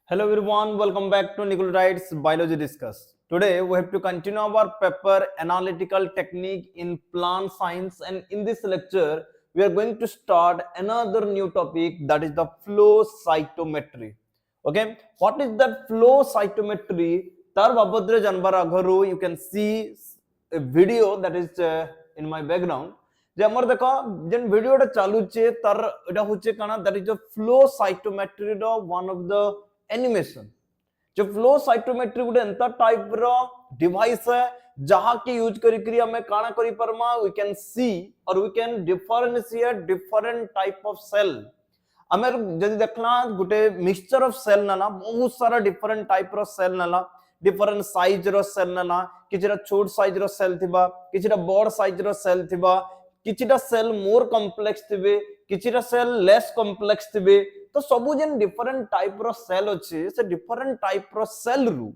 Hello everyone, welcome back to Nicole Wright's Biology Discuss. Today we have to continue our paper Analytical Technique in Plant Science, and in this lecture we are going to start another new topic, that is the flow cytometry. Okay, what is that flow cytometry? Tar babadre janbar agharu you can see a video that is in my background. जे हमर देखो जेन वीडियोटा चालुचे तार एटा होचे काना that is a flow cytometry रो one of the animation जो flow cytometry गुटे एंता टाइप रो डिवाइस है जहां के यूज करी हमें काना करी परमा वी कैन सी और we can differentiate different type of cell हमें जदी देखला गुटे मिक्सचर ऑफ सेल नाला बहुत सारा डिफरेंट टाइप रो सेल नाला डिफरेंट साइज रो सेल नाला किछरा छोट साइज रो सेल थिबा किछरा बड़ साइज रो सेल थिबा किछिटा सेल मोर कॉम्प्लेक्स थिबे किछिटा सेल लेस कॉम्प्लेक्स थिबे तो सबु जेन डिफरेंट टाइप रो सेल अछि से डिफरेंट टाइप रो सेल रु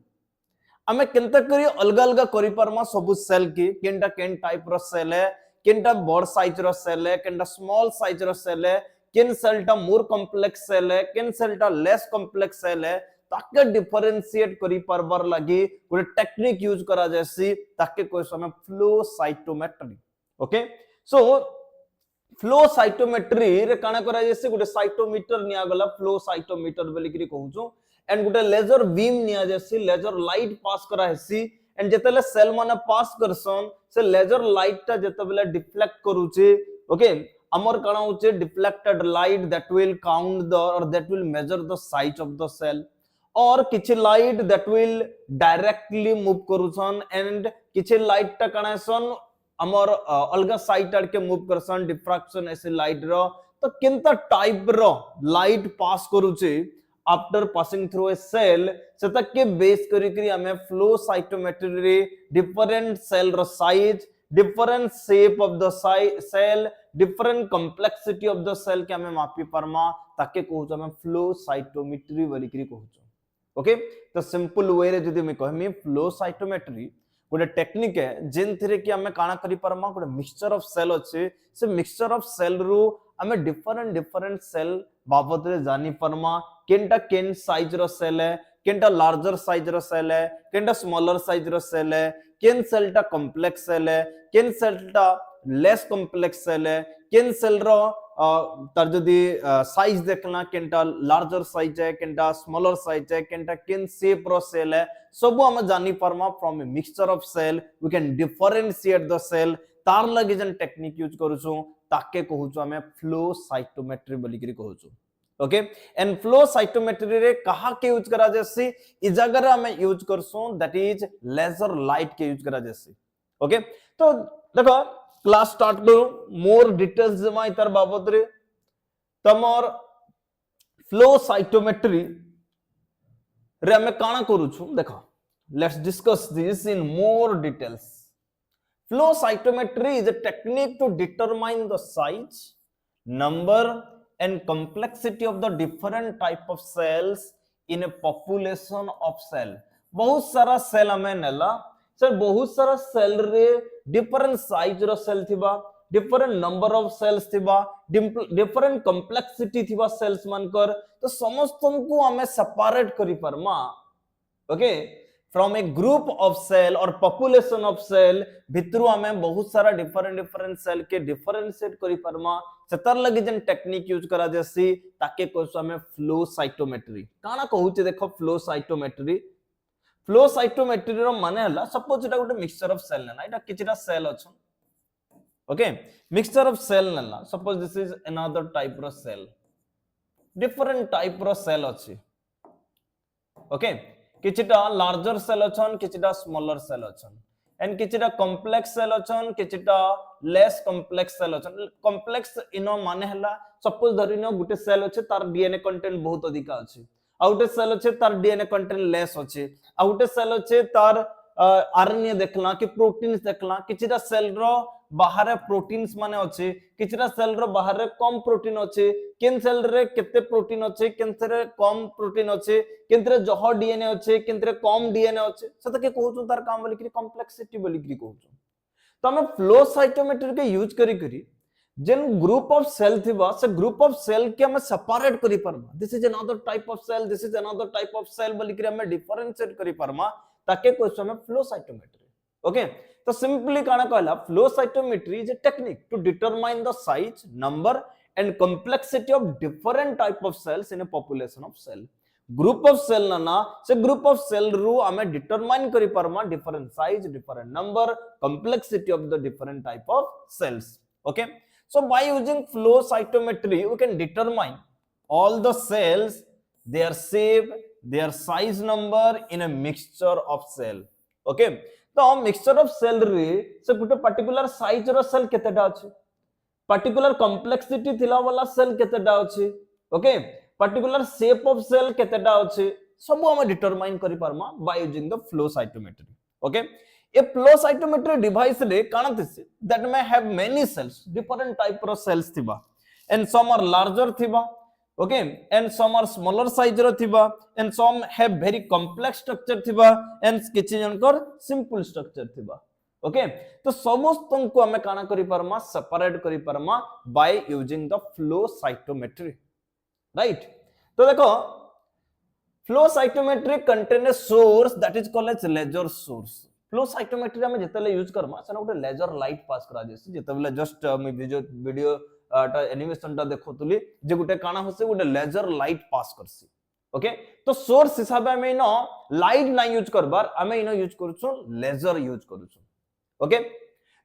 हमें केनता करी अलग अलग करि परमा सबु सेल की केनटा केन टाइप रो सेल है केनटा बड़ साइज रो सेल है केनटा स्मॉल साइज रो सेल है केन सेलटा मोर कॉम्प्लेक्स सेल है केन सेलटा लेस कॉम्प्लेक्स सेल है ताके डिफरेंशिएट करि परबार लागि गुटे टेक्निक यूज करा जैसी ताके कोइ समय flow cytometry okay so flow cytometry रे काना करा जैसे गुटे साइटोमीटर निया गला फ्लो साइटोमीटर बोली करी कहूछु एंड गुटे लेजर बीम निया जैसे लेजर लाइट पास करा हेसी एंड जेतेले सेल माने पास करसन से लेजर लाइट ता जेतेबेले डिफ्लेक्ट करूचे ओके अमर काना होचे deflected light that will count the और that will measure the size of the cell और किछि light that will directly move करूछन एंड किछि लाइट ता कानासन अमर अलग साइड आड़ के मूव करसन डिफ्रैक्शन ऐसे लाइट रो तो किंता टाइप रो लाइट पास करूचे after passing through a cell से तक के बेस करी हमें फ्लो साइटोमेट्री रे डिफरेंट सेल रो size different shape of the cell different complexity of the cell के हमें मापी परमा ताके कहूछ हमें फ्लो साइटोमेट्री बोली करी कहूछ ओके तो सिंपल वे रे जदी मैं कहमी फ्लो साइटोमेट्री गोटे टेक्निक है जेन थरे कि हमें काना करि परमा गोटे मिक्सचर ऑफ सेल अछि से मिक्सचर ऑफ सेल रु हमें डिफरेंट डिफरेंट सेल बाबत रे जानि परमा केनटा केन साइज रो सेल है केनटा लार्जर साइज रो सेल है केनटा स्मॉलर साइज रो सेल है केन सेलटा कॉम्प्लेक्स सेल है केन सेलटा लेस कॉम्प्लेक्स सेल है केन सेल रो तार जदी साइज देखना केनटा लार्जर साइज है केनटा स्मॉलर साइज है केनटा केन शेप रो सेल है सब हम जानि परमा from a mixture of cell we can differentiate the cell तार लगे जन टेक्निक यूज करूछु ताके कहूछु हमें फ्लो साइटोमेट्री बोली करी कहूछु ओके एंड फ्लो साइटोमेट्री रे कहा के यूज करा जैसी इ जगह रे हमें यूज करसु दैट इज लेजर लाइट के यूज करा जैसी ओके तो देखो क्लास स्टार्ट करू मोर डिटेल्स जमा इतर बाबत रे तमर फ्लो साइटोमेट्री रे हमें काना करूछु देखो let's discuss this in more details flow cytometry is a technique to determine the size number and complexity of the different type of cells in a population of cell बहुत सारा cell हमें नेला sir बहुत सारा cell रे different size रो cell थिबा different number of cells थिबा डिफरेंट कॉम्प्लेक्सिटी थिबा सेल्स मानकर तो समस्तन को हमें सेपरेट करि परमा okay from a group of cell और पॉपुलेशन ऑफ सेल भितरु हमें बहुत सारा डिफरेंट सेल के डिफरेंशिएट करि परमा सेतर लगी जन टेक्निक यूज करा जैसी ताके कोस हमें फ्लो साइटोमेट्री काना कहूचे देखो फ्लो साइटोमेट्री रो माने हला सपोज एटा गोटे मिक्सचर ऑफ सेल ना एटा किछटा सेल अछन ओके मिक्सचर ऑफ सेल ना suppose this is another type रो सेल डिफरेंट टाइप रो सेल अछि ओके किछटा लार्जर सेल अछन किछटा स्मॉलर सेल अछन एंड किछटा कॉम्प्लेक्स सेल अछन किछटा लेस कॉम्प्लेक्स सेल अछन कॉम्प्लेक्स इनो माने हला सपोज धरिनो गुटे सेल अछि तार डीएनए कंटेंट बहुत अधिक अछि आ गुटे सेल अछि तार डीएनए कंटेंट लेस अछि आ गुटे सेल अछि तार आरएनए देखला कि प्रोटीन्स देखला किछटा सेल रो बाहर प्रोटीन्स माने अछि किछटा सेल रो बाहर कम प्रोटीन अछि केन सेल रे केते प्रोटीन अछि केनरे कम प्रोटीन अछि केनरे जह डीएनए अछि केनरे कम डीएनए अछि सत के कहू तार काम बोली कि कॉम्प्लेक्सिटी बोली कि कहू तो हम फ्लो साइटोमेट्री के यूज करी जेन ग्रुप ऑफ सेल थिबा से ग्रुप ऑफ सेल के हम सेपरेट करि परमा this is another type of cell this is another type of cell बोली कि हम डिफरेंशिएट करि परमा ताके कोइ हम फ्लो साइटोमेट्री ओके तो सिंपली काना कहला flow cytometry is a technique to determine the size number and complexity of different type of cells in a population of cell group of cell na se group of cell ru ame determine kari parma different size different number complexity of the different type of cells okay so by using flow cytometry we can determine all the cells their shape their size number in a mixture of cell okay तो mixture of cell रे से गुटे particular size रो cell केतेटा अछि particular complexity थिला वाला cell केतेटा अछि okay particular shape of cell केतेटा अछि सब हम डिटरमाइन करि पारमा by using the flow cytometry okay a flow cytometry device रे काना थिसे that may have many cells different type रो सेल्स थिबा एंड सम आर लार्जर थिबा okay and some are smaller size रो थिबा and some have very complex structure थिबा and किछि जनकर सिंपल स्ट्रक्चर थिबा ओके तो समस्त को हमें काना करि परमा सेपरेट करि परमा by using the flow cytometry right तो देखो flow cytometry contain a source that is called as laser source flow cytometry हमें जेतेले यूज करमा सना गोटे लेजर लाइट पास करा जेसी जेतेले जस्ट मी वीडियो टा एनिमेशन टा देखोतुली जे गोटे काना होसे गोटे लेजर लाइट पास करसी ओके तो सोर्स हिसाब में नो लाइट ना यूज करबार हमें इनो यूज करूछु लेजर यूज करूछु ओके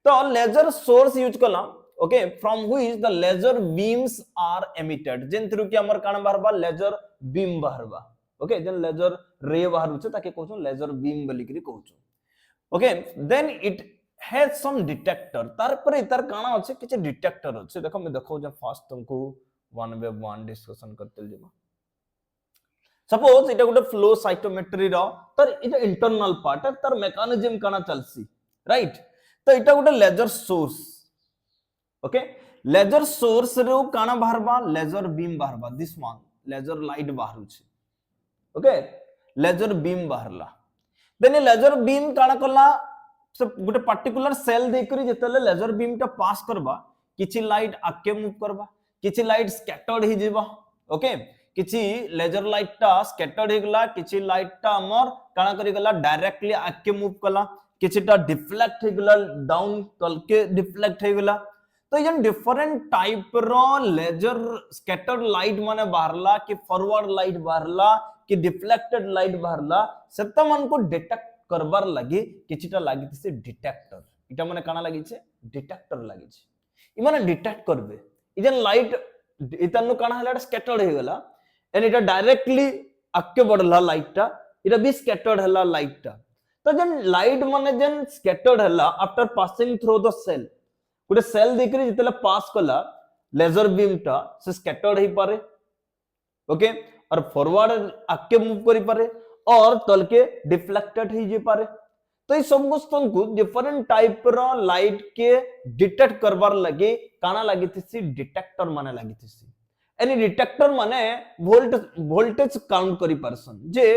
तो लेजर सोर्स यूज कला okay from which the laser beams are emitted जेन थ्रू कि हमर काना बाहरबा लेजर बीम बाहरबा ओके जेन लेजर रे बाहरु छ ताके कहू लेजर बीम बोली करी कहू okay then it has some detector तार पर इतर काना अछि किछ डिटेक्टर अछि देखो मैं देखौ जे फर्स्ट तुमको वन बाय वन डिस्कशन करते जेबा सपोज इटा गोटे फ्लो साइटोमेट्री रो तर इटा इंटरनल पार्ट है तर मेकानिज्म काना चलसी राइट तो इटा गोटे laser source okay laser source रो काना बाहरबा लेजर बीम बाहरबा दिस वन लेजर लाइट बाहरु छै ओके लेजर बीम बाहरला देन लेजर बीम काना कला से गोटे पर्टिकुलर सेल देखरी जेतले लेजर बीम टा पास करबा किछि लाइट आके मूव करबा किछि लाइट स्कैटर्ड ही जेबा ओके किछि लेजर लाइट टा स्कैटर्ड हे गला किछि लाइट टा हमर काना करी गला डायरेक्टली आके मूव कला किछटा डिफ्लेक्ट हे गला डाउन तल के डिफ्लेक्ट हे गला तो ये डिफरेंट टाइप रो लेजर स्कैटर्ड लाइट माने बाहरला कि फॉरवर्ड लाइट बाहरला कि डिफ्लेक्टेड लाइट बाहरला सेता मन को डिटेक्ट करबार लागि किछटा लागि से डिटेक्टर इटा माने काना लागि छे डिटेक्टर लागि छे इ माने डिटेक्ट करबे इजन लाइट इतनु काना हला स्कैटर्ड हे गला एंड इटा डायरेक्टली आके बढ़ला लाइट टा इटा भी स्कैटर्ड हला लाइट टा तो जन लाइट माने जन स्कैटर्ड हला after passing through the cell गोटे सेल देखरी जितले पास कला लेजर बीम टा से स्कैटर्ड ही पारे ओके और फॉरवर्ड आके मूव करी पारे और तल के डिफ्लेक्टेड ही जे पारे तो ई समस्त को डिफरेंट टाइप रो लाइट के डिटेक्ट करबार लगे काना लागितिसी डिटेक्टर माने लागितिसी एनी डिटेक्टर माने वोल्टेज काउंट करी परसन जे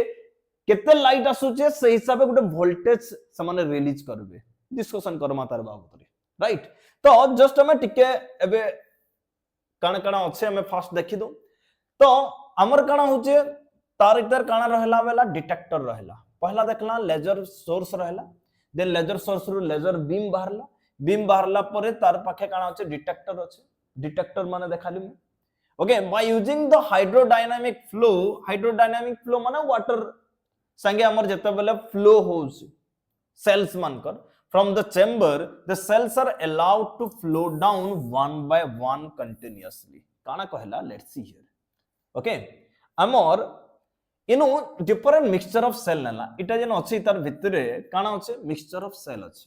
केते लाइट आसुचे से हिसाब से गोटे वोल्टेज समान रिलीज करबे डिस्कशन करमा तार बाबत रे राइट तो जस्ट हमें टिके एबे काना काना अच्छे हमें फास्ट देखि दो तो हमर काना होचे तार इधर काना रहला वाला डिटेक्टर रहला पहला देखला लेजर सोर्स रहला देन लेजर सोर्स रु लेजर बीम बाहरला परे तार पाखे काना होचे डिटेक्टर माने देखाली मु okay bye using the hydrodynamic flow माने वाटर संगे हमर जते बेले फ्लो होस सेल्स मानकर from the chamber the cells are allowed to flow down one by one continuously काना कहला let's see here okay amor Eno different mixture of cell नला इटा जन अछि तार भितरे काना अछि mixture of cell अछि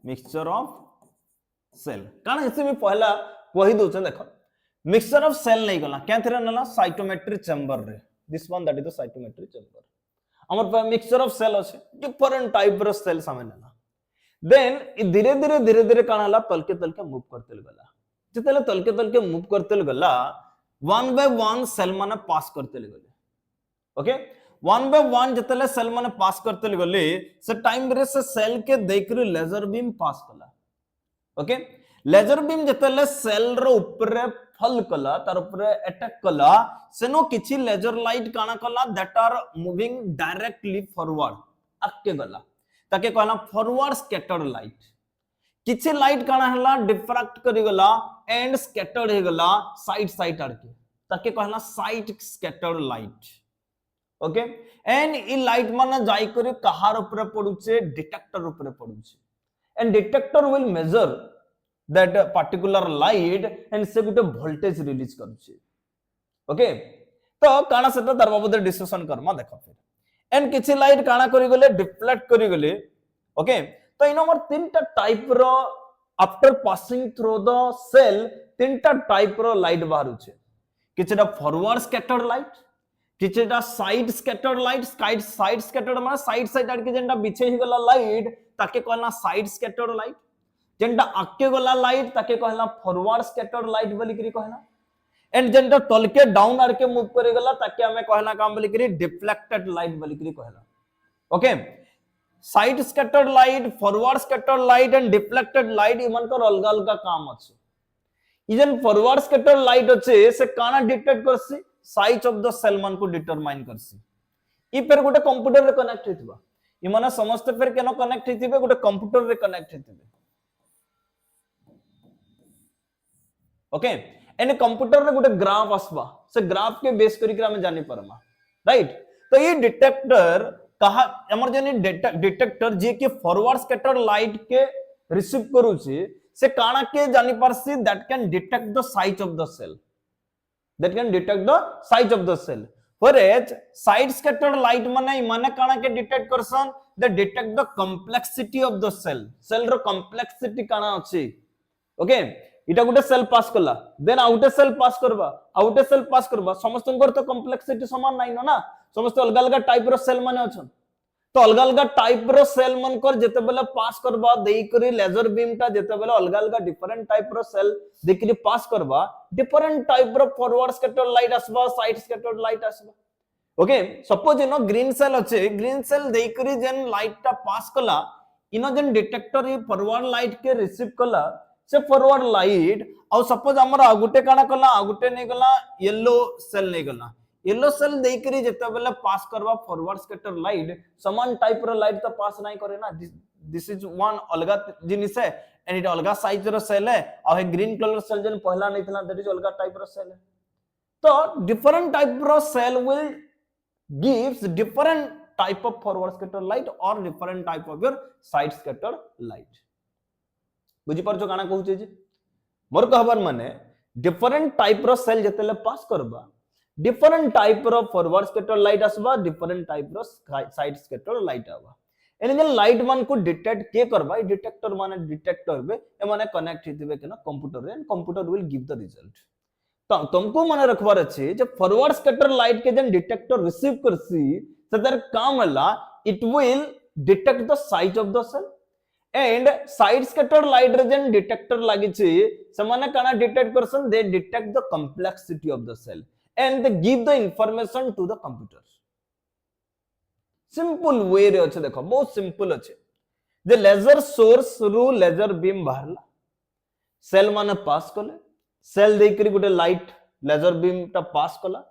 mixture of cell काना इसे में पहला कहि दो छ देखो mixture of cell नहीं गला क्या थरे नला cytometry chamber रे this one that is the cytometry chamber हमर पे मिक्सचर ऑफ सेल अछि डिफरेंट टाइप रो सेल सामने ना देन इ धीरे धीरे काना हला तलके मूव करते गला जतले तलके मूव करते गला वन बाय वन सेल माने पास करते गले ओके वन बाय वन जतले सेल माने पास करते गले से टाइम रे से सेल के देखरी लेजर बीम पास कला okay laser beam जतले cell row ऊपर फल कला तार ऊपर अटैक कला सेनो किछि लेजर लाइट काना कला that are moving directly forward आके गला ताके कहला फॉरवर्ड स्कैटर्ड लाइट किछि लाइट काना हला डिफ्रैक्ट करी गला एंड स्कैटर्ड हे गला साइड साइड आके ताके कहला side scattered light okay and इ लाइट माने जाई करे कहार ऊपर पडुचे डिटेक्टर ऊपर पडुचे and detector will measure that particular light and से गुटे voltage release करूचे ओके तो काना सेटा दर बाबद डिस्कशन करमा देखो फिर एंड किछि लाइट काना करी गले डिफ्लेक्ट करी गले ओके तो इन हमर तीनटा टाइप रो after passing through the cell तीनटा टाइप रो लाइट बाहरुचे किछटा फॉरवर्ड स्कैटर्ड लाइट किछटा side scattered light side scattered माने साइड साइड आके जेंटा बिछे ही गला लाइट ताके कहला साइड स्कैटर्ड लाइट जेंटा आके गला लाइट ताके कहला फॉरवर्ड स्कैटर्ड लाइट बोली करी कहला एंड जेंटा तलके डाउन आके मूव करे गला ताके हमें कहला काम बोली करी डिफ्लेक्टेड लाइट बोली करी कहला okay side scattered light forward scattered light and deflected light इमन कर अलग अलग काम अछि इजन फॉरवर्ड स्कैटर्ड लाइट अछि से काना डिटेक्ट करसी साइज ऑफ द सेल मन को डिटरमाइन करसी ई फिर गोटे कंप्यूटर रे कनेक्ट हेतिबा ई माने समस्त फिर केनो कनेक्ट हेतिबे गोटे कंप्यूटर रे कनेक्ट हेतिबे ओके एंड कंप्यूटर रे गोटे ग्राफ आसबा से ग्राफ के बेस करी के हम जानि परमा राइट तो ये डिटेक्टर कहा हमर जनी डिटेक्टर जे के फॉरवर्ड स्कैटर्ड लाइट के रिसीव करूची से काना के जानि परसी that can detect the size of the cell that can detect the size of the cell whereas side scattered light mane kana ke detect Karsan they detect the complexity of the cell ro complexity kana अछि okay इटा गुटे cell पास करला then आउटे cell पास करबा समस्त तो complexity समान नाही ना समस्त अलग अलग टाइप रो सेल माने अछन तो अलग अलग टाइप रो सेल मन कर जेते बेले पास करबा देई करी लेजर बीम ता जेते बेले अलग अलग डिफरेंट टाइप रो सेल देखि पास करबा डिफरेंट टाइप रो फॉरवर्ड स्कैटर्ड लाइट आसबा साइड स्कैटर्ड लाइट आसबा ओके सपोज नो ग्रीन सेल अछि ग्रीन सेल देई करी जेन लाइट ता पास कला इनो जेन डिटेक्टर ई फॉरवर्ड लाइट के रिसीव कला से फॉरवर्ड लाइट और सपोज हमरा गुटे काना कला गुटे नै गला येलो सेल नै गला येलो सेल देई करी जेते बेले पास करबा फॉरवर्ड स्कैटर लाइट समान टाइप रो लाइट तो पास नहीं करे ना दिस इज वन अलगा जिनिस है एंड इट अलगा साइज रो सेल है और है ग्रीन कलर सेल जन पहला नहीं थला दैट इज अलगा टाइप रो सेल है तो डिफरेंट टाइप रो cell will gives different type of forward scatter light और different type of your side scatter light बुझी परछो काना कहूचे जे मोर कहबार माने डिफरेंट टाइप रो सेल जतेले पास करबा डिफरेंट टाइप रो फॉरवर्ड स्कैटर लाइट आसबा डिफरेंट टाइप रो साइड स्कैटर लाइट आबा एने जे लाइट मान को डिटेक्ट के करबा डिटेक्टर माने डिटेक्टर बे ए माने कनेक्ट हितबे केना कंप्यूटर रे computer will give the result तो तुमको माने रखबार अछि जे फॉरवर्ड स्कैटर लाइट के जन डिटेक्टर रिसीव करसी सदर काम हला it will detect the size of the cell and side scatter light रे जन डिटेक्टर लागि छि से माने काना डिटेक्ट करसन they detect the complexity of the cell and they give the information to the computer simple way रे अछि देखो बहुत सिंपल अछि जे लेजर सोर्स रु लेजर बीम बाहरला सेल माने पास कले सेल देई करी गुटे लाइट लेजर बीम ता पास कला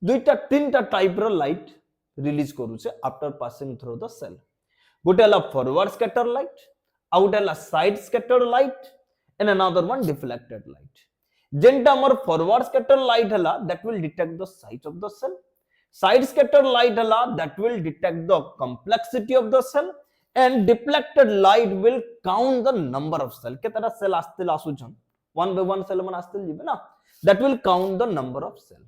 दुईटा तीनटा टाइप रो लाइट रिलीज करू छे after passing through the cell गुटे हला फॉरवर्ड स्कैटर लाइट आउट हला side scatter light and another one deflected light जेंटा हमर फॉरवर्ड स्कैटर लाइट हला that will detect the size of the cell side scatter light हला that will detect the complexity of the cell and deflected light will count the number of cell केतरा cell आस्तिल आसुछन one by one cell मन आस्तिल जिबे ना that will count the number of cell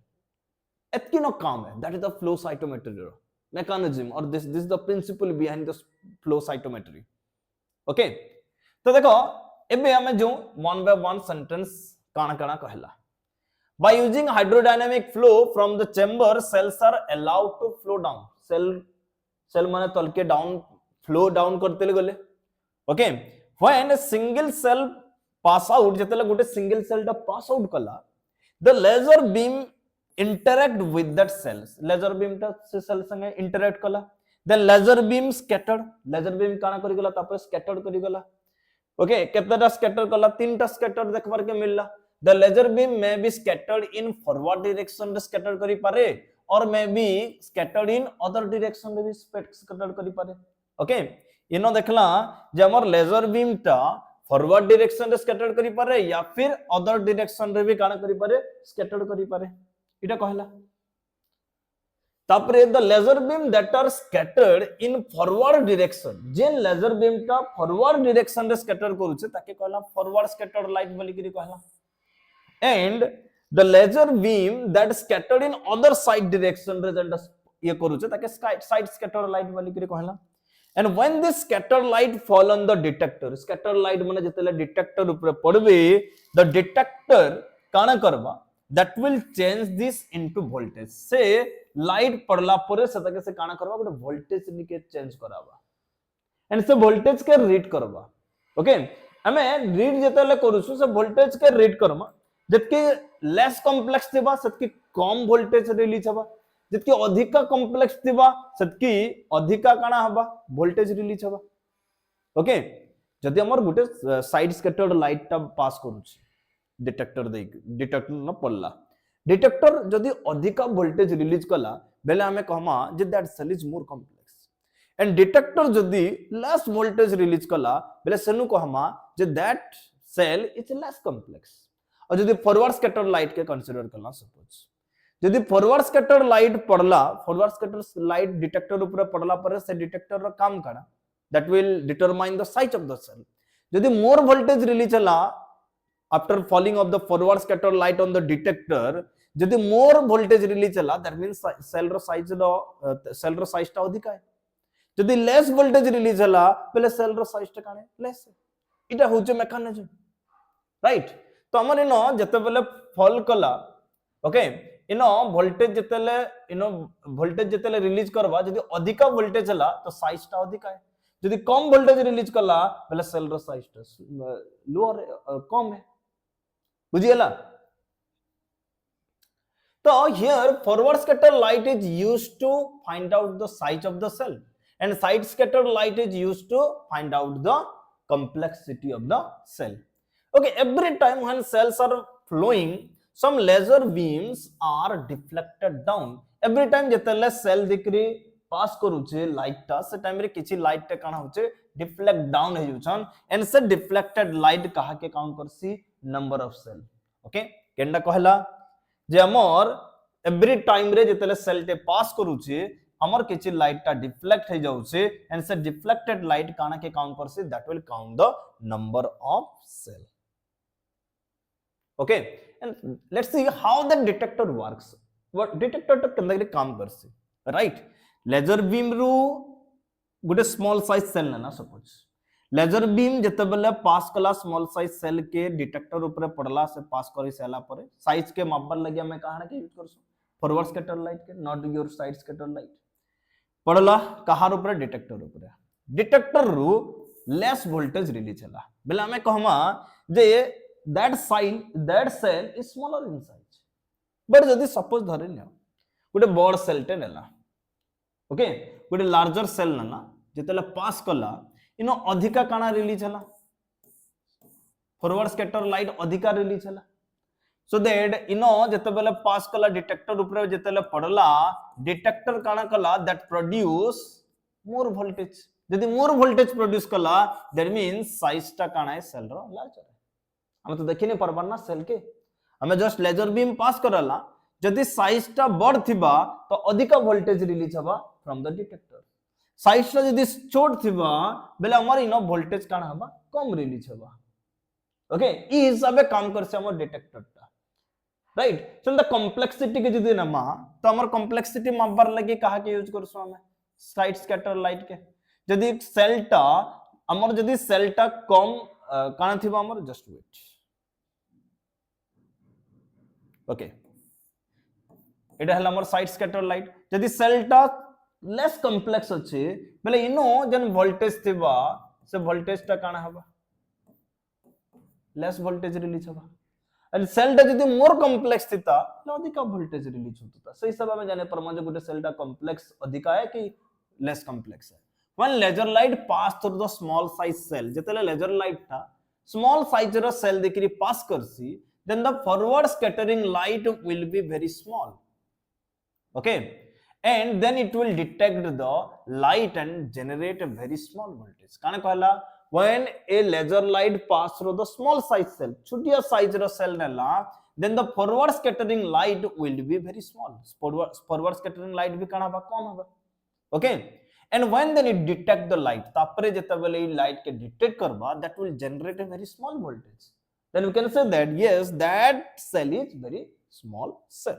एतकी नो काम है that is the flow cytometry mechanism or this is the principle behind the flow cytometry okay तो देखो एबे हमें जो वन बाय वन सेंटेंस काना काना कहला by using hydrodynamic flow from the chamber cells are allowed to flow down cell माने तल के डाउन फ्लो डाउन करते गले okay when a single cell pass out जतले गोटे सिंगल सेल टा पास आउट कला the laser beam interact with that cells laser beam टा से सेल संगे इंटरैक्ट कला then laser beam scattered laser beam काना करी गला तापर scattered करी गला ओके केतेटा स्कैटर कला तीनटा स्कैटर देखबार के मिलला the laser beam may be scattered in forward direction रे स्कैटर करि पारे और may be scattered in other direction रे भी स्कैटर करि पारे ओके इनो देखला जे हमर लेजर बीम टा फॉरवर्ड डायरेक्शन रे स्कैटर करि पारे या फिर अदर डायरेक्शन रे भी काना करि पारे स्कैटर करि पारे इटा कहला तापरे the laser beam that are scattered in forward direction जेन लेजर बीम टा फॉरवर्ड डायरेक्शन रे स्कैटर करूचे ताके कहला फॉरवर्ड स्कैटर्ड लाइट बोली करी कहला and the laser beam that scattered in other side direction रे जेंटा ये करूचे ताके साइड स्कैटर्ड लाइट बोली करी कहला and when this scattered light fall on the detector scattered light माने जतेले डिटेक्टर ऊपर पड़बे द डिटेक्टर काना करबा that will change this into voltage से लाइट पड़ला परे से तके से काना करबा गोटे वोल्टेज निके चेंज कराबा एंड से वोल्टेज के रीड करबा ओके हमें रीड जतेले करूछु से वोल्टेज के रीड करमा जतके लेस कॉम्प्लेक्स थिबा सतकी कम वोल्टेज रिलीज हबा जतके अधिका कॉम्प्लेक्स थिबा सतकी अधिका काना हबा वोल्टेज रिलीज हबा ओके जदि हमर गोटे साइड स्कैटर्ड लाइट टा पास करूछु डिटेक्टर डिटेक्टर न पड़ला डिटेक्टर जदि अधिका वोल्टेज रिलीज कला बेले हमें कहमा जे that cell is more complex and detector जदि लेस वोल्टेज रिलीज कला बेले सेनु कहमा जे that cell is less complex और जदि फॉरवर्ड स्कैटर लाइट के कंसीडर करला सपोज जदि फॉरवर्ड स्कैटर लाइट पड़ला फॉरवर्ड स्कैटर लाइट डिटेक्टर ऊपर पड़ला पर से डिटेक्टर रो काम करा that will determine the size of the cell जदि मोर वोल्टेज रिलीज हला after falling of the forward scatter light on the detector जदि more voltage release हला that means cell रो size टा अधिक है जदि less voltage release हला पहले cell रो size टा काने less इटा होचे मेकानिज्म राइट तो हमर इनो जते बेले फॉल कला ओके इनो वोल्टेज जतेले रिलीज करबा जदि अधिका वोल्टेज हला तो साइज टा अधिक है जदि कम वोल्टेज रिलीज कला पहले सेल रो साइज टा लोअर कम है बुझियला तो here forward scatter light is used to find out the size of the cell and side scatter light is used to find out the complexity of the cell okay every time when cells are flowing some laser beams are deflected down every time जेतले cell दिकरी पास करूचे light ता से time रे किछि light टे काना होचे deflect down हे जुछन एंड से डिफ्लेक्टेड लाइट कहा के काउंट करसी नंबर ऑफ सेल ओके केंडा कहला जे हमर एवरी टाइम रे जेतले सेल टे पास करूचे हमर किछि लाइट ता डिफ्लेक्ट हे जाउचे एंड से डिफ्लेक्टेड लाइट काना के काउंट करसी that will count the number of cell okay and let's see how the detector works what detector टा केंदा काम करसी राइट लेजर बीम रू गोटे स्मॉल साइज सेल ना सपोज लेजर बीम जते बेले पास कला स्मॉल साइज सेल के डिटेक्टर ऊपर पड़ला से पास करी सेला पर साइज के मापबर लगे हमें कहां के यूज करसु फॉरवर्ड स्कैटर लाइट के not your side scatter light पड़ला कहार ऊपर डिटेक्टर रू लेस वोल्टेज रिलीज हला बेले हमें कहमा जे that cell is smaller in size but जदी सपोज धरे न गोटे बड़ सेल टे नेला ओके गोटे लार्जर सेल ना जेतेले पास कला इनो अधिका काना रिलीज हला फॉरवर्ड स्कैटर लाइट अधिका रिलीज हला सो दैट इनो जेते बेले पास कला डिटेक्टर ऊपर जेतेले पड़ला डिटेक्टर काना कला दैट प्रोड्यूस मोर वोल्टेज यदि मोर वोल्टेज प्रोड्यूस कला दैट मींस साइज टा काना है सेल रो लार्जर हम तो देखि नै परबा ना सेल के हमें जस्ट लेजर बीम पास करला जदि साइज टा बड़ थिबा तो अधिका वोल्टेज रिलीज हबा फ्रॉम द डिटेक्टर साइज टा जदि छोट थिबा बेले हमर इनो वोल्टेज काना हबा कम रिलीज हबा ओके ई हिसाबे काम करसे हमर डिटेक्टर टा राइट सो द कॉम्प्लेक्सिटी के जदि नमा तो हमर कॉम्प्लेक्सिटी मापबार लगे कहा के यूज करसो हमें साइड स्कैटर लाइट के जदि सेल टा हमर जदि सेल टा कम काना थिबा हमर जस्ट वेट ओके एटा हला हमर साइड स्कैटर लाइट जदि सेल टा लेस कॉम्प्लेक्स अछि बेले इनो जन वोल्टेज थिबा से वोल्टेज टा काना हबा लेस वोल्टेज रिलीज हबा एंड सेल टा जदि मोर कॉम्प्लेक्स थिता तो अधिक वोल्टेज रिलीज होता सही सब हमें जाने परमाणु गोटे सेल टा कॉम्प्लेक्स अधिक है कि लेस कॉम्प्लेक्स है when laser light pass through the small size cell जेतेले laser light था small size रो cell देखिरी pass करसी then the forward scattering light will be very small, okay, and then it will detect the light and generate a very small voltage काने कहला when a laser light pass through the small size cell छोटिया size रो cell नेला then the forward scattering light will be very small, forward scattering light भी काना बा कम होगा, okay, and when then it detect the light तापरे जेतेबेले light के detect करबा that will generate a very small voltage, then we can say that yes that cell is very small cell,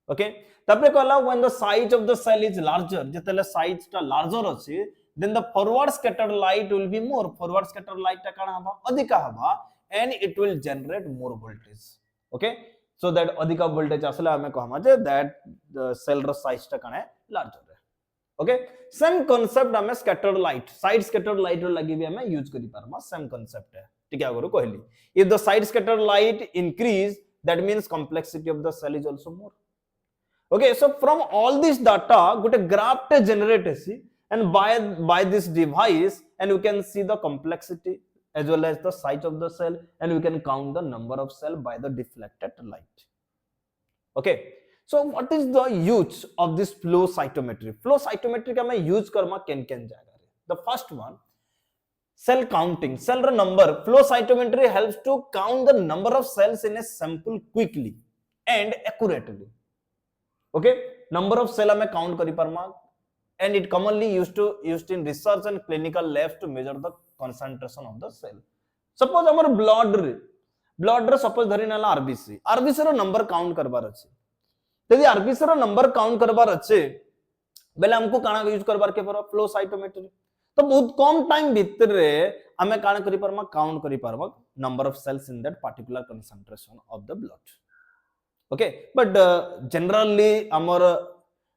okay. तापरे कहला when the size of the cell is larger जेतेले size टा larger अछि then the forward scattered light will be more, forward scattered light टा काना हबा अधिका हबा and it will generate more voltage, okay, so that अधिका voltage आसले हमें कहमा जे that the cell रो size टा काना larger है, okay. same concept हमें scattered light side scattered light रो लगी भी हमें यूज करि पारमा same concept है, ठीक है आगरो कहली if the side scattered light increase that means complexity of the cell is also more, okay. So from all this data gote graph te generate hesi and by this device and we can see the complexity as well as the size of the cell and we can count the number of cell by the deflected light, okay. So what is the use of this flow cytometry? Flow cytometry का मैं use Karma केन जगह रे. The first one, cell counting, cell number. Flow cytometry helps to count the number of cells in a sample quickly and accurately, okay. Number of cell हमें count करी परमा and it commonly used in research and clinical labs to measure the concentration of the cell. Suppose हमर blood रे suppose धरी नाला RBC रो number count करबार अछि. यदि RBC रो number count करबार अछि बेले हमको काना यूज करबार के पर flow cytometry तो बहुत कम टाइम भीतर रे हमें काना करी परमा काउंट करी परमा number of cells in that particular concentration of the blood, okay. But generally our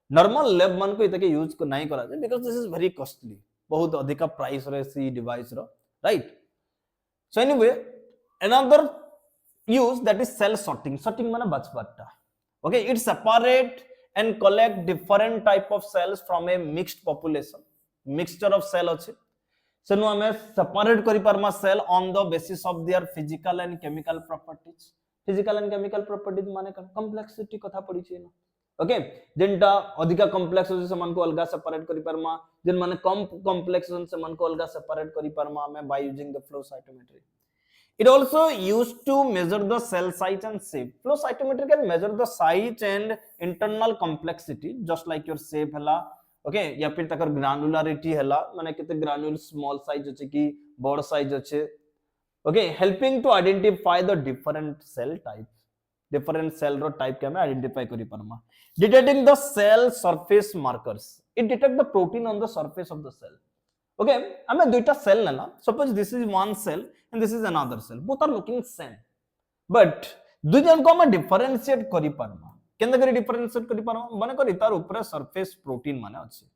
normal lab मान को इतके यूज को नहीं करा जाए because this is very costly, बहुत अधिका प्राइस रे सी device row, right. So anyway another use that is cell sorting माने बचबाटा, okay. It separate and collect different type of cells from a mixed population, mixture of cell अछि सेनु हमें separate करी परमा cell on the basis of their physical and chemical properties, physical and chemical properties माने complexity कथा पड़ी छै ना, okay. जिनटा अधिका complex होसे समान को अलगा separate करी परमा जिन माने कम complex होसे समान को अलगा separate करी परमा हमें by using the flow cytometry. It also used to measure the cell size and shape. Flow cytometry can measure the size and internal complexity just like your shape हला, okay, या फिर तकर granularity हला माने केते granule small size अछि कि बड़ size अछि, okay, helping to identify the different cell types, different cell row type के हमें identify करी परमा. Detecting the cell surface markers, it detect the protein on the surface of the cell, okay. हमें दुईटा cell लेना, suppose this is one cell and this is another cell, both are looking same but दुई जन को हमें differentiate करी परमा केंदा करी differentiate करी परमा माने कर इतार ऊपर surface protein माने अछि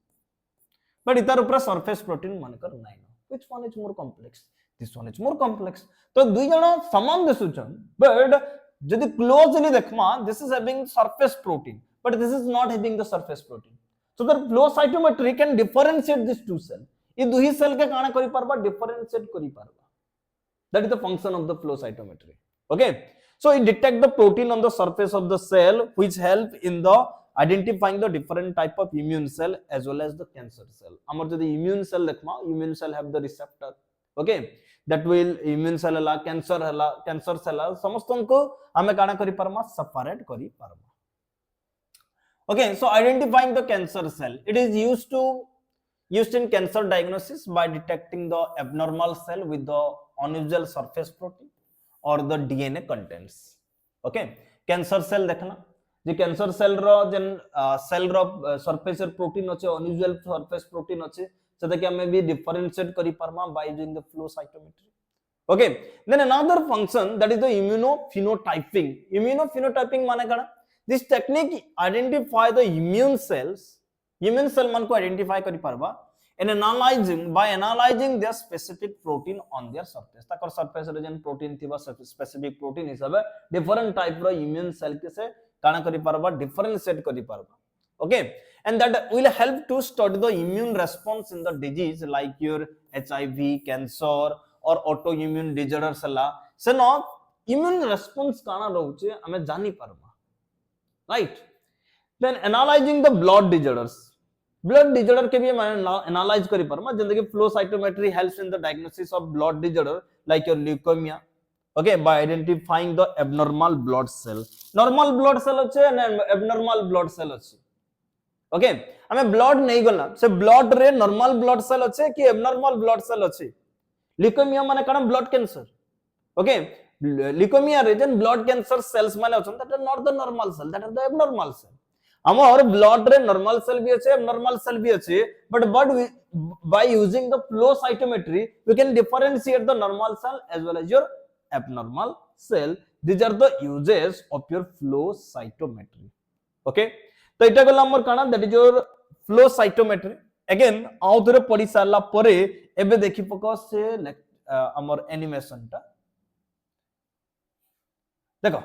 but इतार ऊपर surface protein माने कर नाही, which one is more complex? This one is more complex. तो दुई जन समान दिसुछन but जदि closely देखमा this is having surface protein but this is not having the surface protein, so the flow cytometry can differentiate these two cells. ये दुही cell के काना करी पारबा differentiate करी पारबा, that is the function of the flow cytometry, okay. So it detect the protein on the surface of the cell which help in the identifying the different type of immune cell as well as the cancer cell. amar jodi immune cell dekhma immune cell have the receptor, okay, that will immune cell hela cancer cell samaston ko hame काना करी पारमा separate करी पारमा, okay. So identifying the cancer cell, it is used in cancer diagnosis by detecting the abnormal cell with the unusual surface protein or the DNA contents, okay. Cancer cell देखना जे cancer cell रो जन cell रो surface protein अछि unusual surface protein अछि सेटा कि हमें भी differentiate करी परमा by using the flow cytometry, okay. Then another function that is the immunophenotyping माने काना this technique identify the immune cell मान को identify करी परबा and by analyzing their specific protein on their surface Takar surface रे जन protein थिबा specific protein हिसाबे different type रो immune cell के से काना करी परबा differentiate करी परबा, Okay, and that will help to study the immune response in the disease like your HIV, cancer or autoimmune disorders hela se no immune response kana rahuche ame jani parma, right? Then analyzing the blood disorders, blood disorder के भी analyze करी परमा जिंदे कि flow cytometry helps in the diagnosis of blood disorder like your leukemia, okay, by identifying the abnormal blood cell, normal blood cell अच्छे and abnormal blood cell अच्छे, okay, हमें blood नहीं गलना से blood रे normal blood cell अच्छे कि abnormal blood cell अच्छे, leukemia माने कौन blood cancer, okay, leukemia रे जन blood cancer cells माने अच्छे that are not the normal cell, that are the abnormal cell, our blood रे normal cell भी अच्छे abnormal cell भी अच्छे, but by using the flow cytometry we can differentiate the normal cell as well as your abnormal cell. These are the uses of your flow cytometry. Okay, तो इटा गला हमर काना that is your flow cytometry. Again आउ थरे पढ़ी सारला परे एबे देखि पको से हमर एनिमेशन टा देखो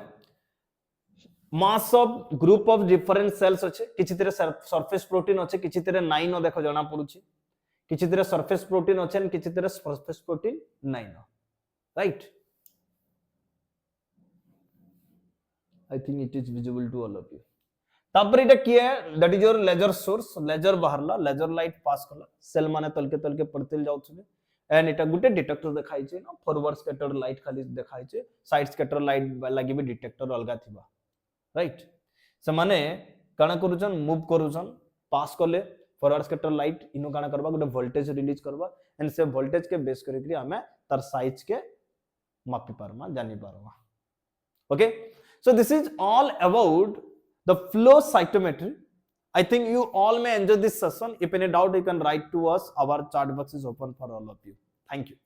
mass of group of different cells अच्छे किछि तेरे surface protein अच्छे किछि तेरे 9 न देखो जणा पडुछि किछि तेरे surface protein अच्छे न किछि तेरे surface protein 9 right. I think it is visible to all of you. तापर इटा की है that is your laser source, laser बाहरला laser light pass कला cell माने तलके पड़तेल जाउछे and इटा गुटे detector देखाइ छै ना forward scatter light खाली देखाइ छै side scatter light लागि भी detector अलगा थिबा, राइट से माने काना करूछन मूव करूछन पास करले फॉरवर्ड स्कैटर लाइट इनो काना करबा गोटे वोल्टेज रिलीज करबा एंड से वोल्टेज के बेस करी हमें तार साइज के मापी पारमा जानि पारमा. Okay, so this is all about the flow cytometry. I think you all may enjoy this session. If any doubt you can write to us. Our chat box is open for all of you. Thank you.